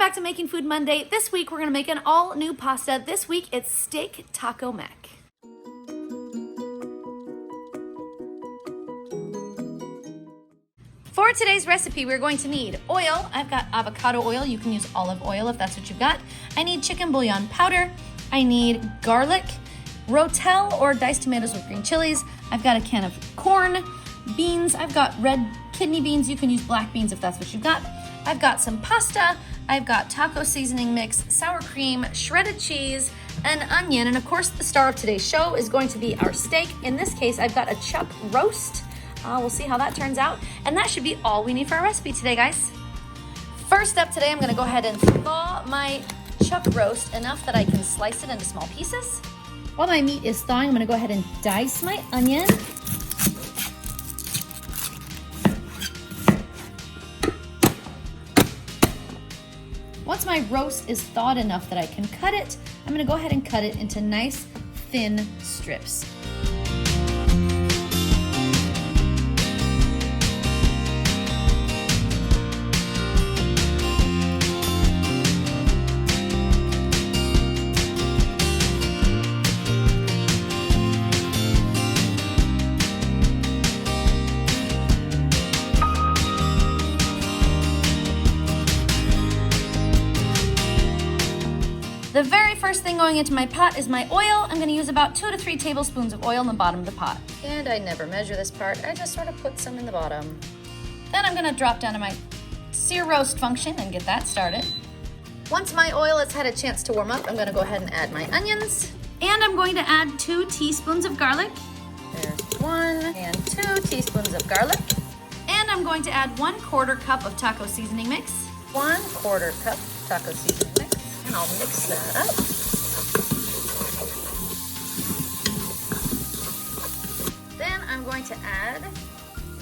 back to Making Food Monday. This week we're gonna make an all new pasta. This week it's steak TacoMac. For today's recipe, we're going to need oil. I've got avocado oil. You can use olive oil if that's what you've got. I need chicken bouillon powder. I need garlic, rotel or diced tomatoes with green chilies. I've got a can of corn, beans. I've got red kidney beans. You can use black beans if that's what you've got. I've got some pasta. I've got taco seasoning mix, sour cream, shredded cheese, an onion, and of course the star of today's show is going to be our steak. In this case, I've got a chuck roast. We'll see how that turns out. And that should be all we need for our recipe today, guys. First up today, I'm gonna go ahead and thaw my chuck roast enough that I can slice it into small pieces. While my meat is thawing, I'm gonna go ahead and dice my onion. Once my roast is thawed enough that I can cut it, I'm gonna go ahead and cut it into nice, thin strips. The very first thing going into my pot is my oil. I'm gonna use about 2 to 3 tablespoons of oil in the bottom of the pot. And I never measure this part, I just sort of put some in the bottom. Then I'm gonna drop down to my sear roast function and get that started. Once my oil has had a chance to warm up, I'm gonna go ahead and add my onions. And I'm going to add 2 teaspoons of garlic. There's 1 and 2 teaspoons of garlic. And I'm going to add 1/4 cup of taco seasoning mix. 1/4 cup taco seasoning mix. And I'll mix that up. Then I'm going to add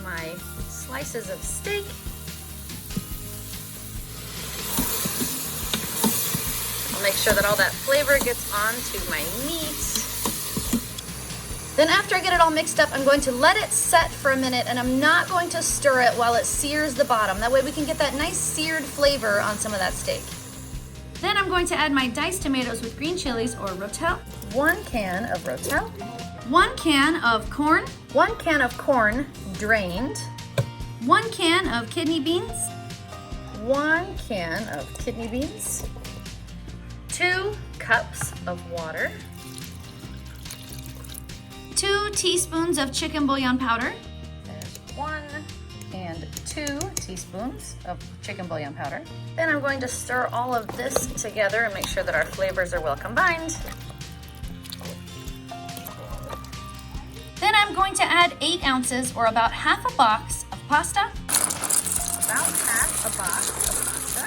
my slices of steak. I'll make sure that all that flavor gets onto my meat. Then after I get it all mixed up, I'm going to let it set for a minute, and I'm not going to stir it while it sears the bottom. That way we can get that nice seared flavor on some of that steak. Then I'm going to add my diced tomatoes with green chilies or rotel. 1 can of rotel. 1 can of corn. 1 can of corn drained. 1 can of kidney beans. 1 can of kidney beans. 2 cups of water. 2 teaspoons of chicken bouillon powder. There's 1 and 2 teaspoons of chicken bouillon powder. Then I'm going to stir all of this together and make sure that our flavors are well combined. Then I'm going to add 8 ounces or about half a box of pasta. About half a box of pasta.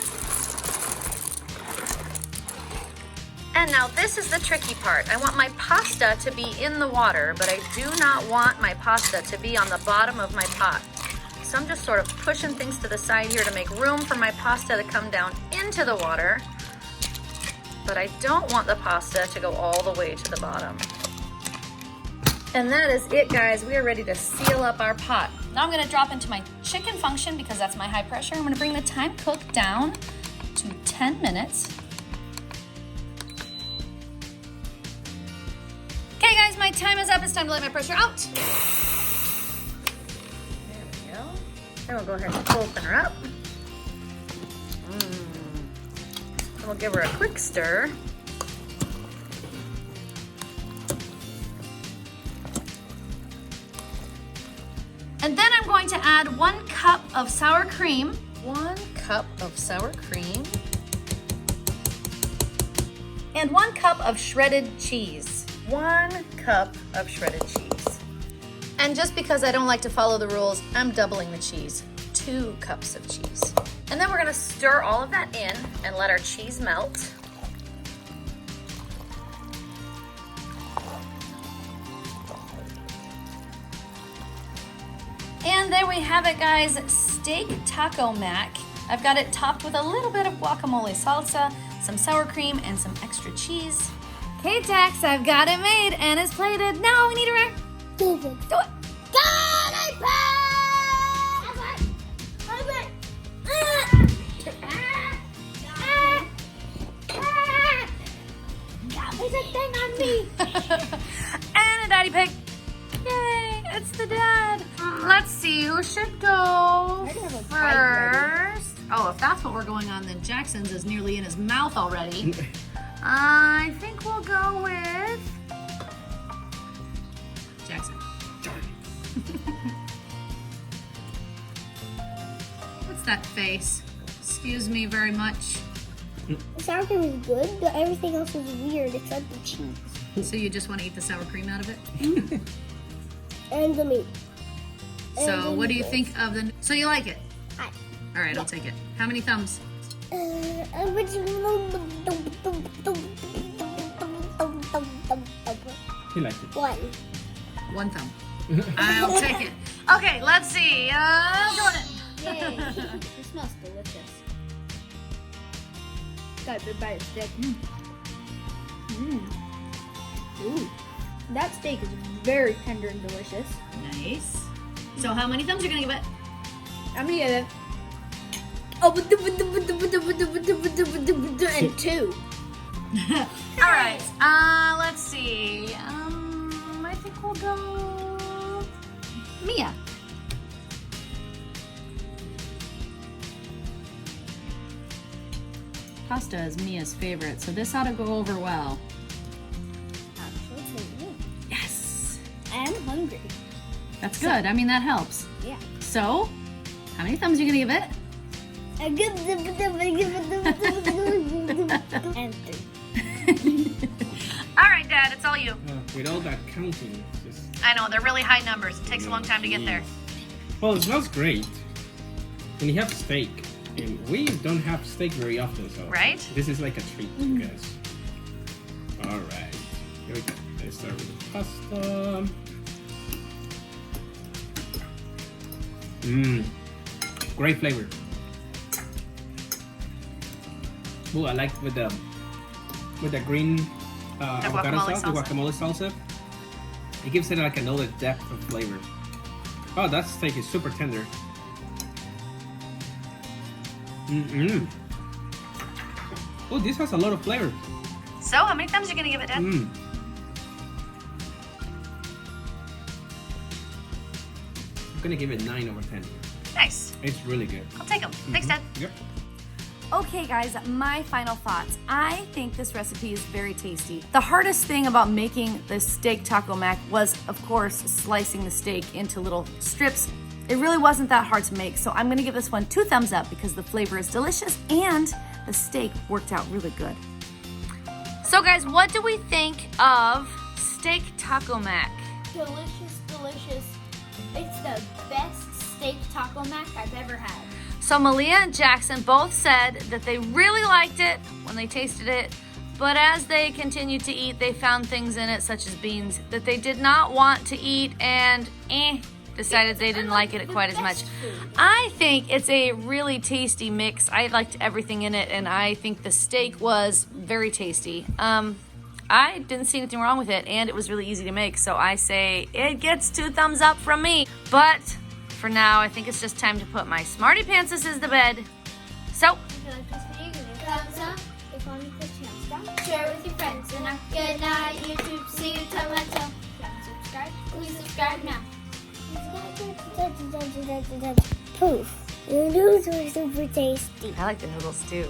And now this is the tricky part. I want my pasta to be in the water, but I do not want my pasta to be on the bottom of my pot. So I'm just sort of pushing things to the side here to make room for my pasta to come down into the water. But I don't want the pasta to go all the way to the bottom. And that is it, guys. We are ready to seal up our pot. Now I'm gonna drop into my chicken function because that's my high pressure. I'm gonna bring the time cook down to 10 minutes. Okay, guys, my time is up. It's time to let my pressure out. Then we'll go ahead and open her up. And we'll give her a quick stir. And then I'm going to add 1 cup of sour cream. 1 cup of sour cream. And 1 cup of shredded cheese. 1 cup of shredded cheese. And just because I don't like to follow the rules, I'm doubling the cheese. 2 cups of cheese. And then we're gonna stir all of that in and let our cheese melt. And there we have it, guys, steak TacoMac. I've got it topped with a little bit of guacamole salsa, some sour cream, and some extra cheese. Okay, Tex, I've got it made and it's plated. Now we need to do it. thing on me. And a daddy pig. Yay, it's the dad. Let's see who should go first. Oh, if that's what we're going on, then Jackson's is nearly in his mouth already. I think we'll go with Jackson. What's that face? Excuse me very much. The sour cream is good, but everything else is weird except the cheese. So you just want to eat the sour cream out of it? And the meat. So what do you think of the... So you like it? Hi. All right, I'll take it. How many thumbs? He liked it. One thumb. I'll take it. Okay, let's see. Jordan. Yay. It smells delicious. Got a good bite of steak. Ooh. That steak is very tender and delicious. Nice. So how many thumbs are you gonna give it? I'm gonna give it. Oh, and 2. All right. Let's see. I think we'll go Mia. Pasta is Mia's favorite, so this ought to go over well. Yes. I'm hungry. That's good. I mean, that helps. Yeah. So, how many thumbs are you gonna give it? I give and 3. All right, Dad, it's all you. With all that counting, it's just... I know, they're really high numbers. It takes a long time to get there. Well, it smells great. When you have steak, and we don't have steak very often, so Right? this is like a treat, you guys. All right, here we go. Let's start with the pasta. Great flavor. Oh, I like with the green avocado guacamole sauce, the guacamole salsa. It gives it like another depth of flavor. Oh, that steak is super tender. Oh, this has a lot of flavor. So, how many thumbs are you gonna give it, Dad? I'm gonna give it 9 over 10. Nice. It's really good. I'll take them. Thanks, Dad. Yep. Okay guys, my final thoughts. I think this recipe is very tasty. The hardest thing about making the steak TacoMac was, of course, slicing the steak into little strips. It really wasn't that hard to make, so I'm gonna give this one 2 thumbs up because the flavor is delicious and the steak worked out really good. So guys, what do we think of steak TacoMac? Delicious, delicious. It's the best steak TacoMac I've ever had. So Malia and Jackson both said that they really liked it when they tasted it, but as they continued to eat, they found things in it, such as beans, that they did not want to eat and decided they didn't like it quite as much. I think it's a really tasty mix. I liked everything in it, and I think the steak was very tasty. I didn't see anything wrong with it, and it was really easy to make, so I say it gets 2 thumbs up from me. But for now, I think it's just time to put my Smartypants to bed. So, If you like this video, give it a thumbs up. If you want to put your thumbs down, share it with your friends. And good night, YouTube. See you tomorrow. If you haven't subscribed, please subscribe now. Poof. Your noodles are super tasty. I like the noodles too.